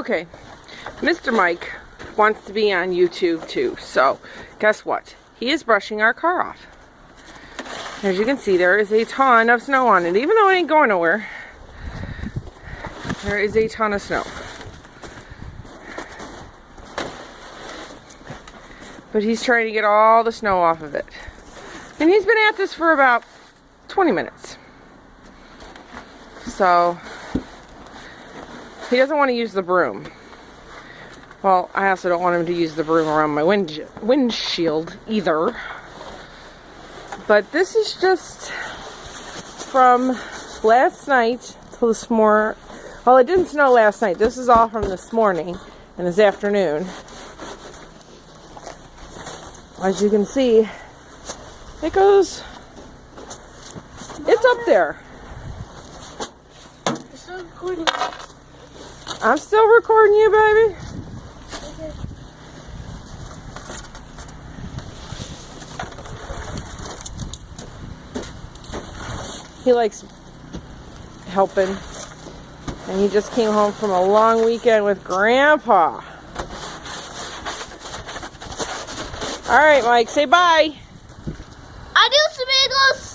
Okay, Mr. Mike wants to be on YouTube too, so guess what? He is brushing our car off. As you can see, there is a ton of snow on it. Even though it ain't going nowhere, there is a ton of snow. But he's trying to get all the snow off of it. And he's been at this for about 20 minutes. So, he doesn't want to use the broom. Well, I also don't want him to use the broom around my windshield either. But this is just from last night till this morning. Well, it didn't snow last night. This is all from this morning and this afternoon. As you can see, it goes, it's up there. I'm still recording you, baby. Okay. He likes helping. And he just came home from a long weekend with Grandpa. Alright, Mike, say bye. Adios, amigos.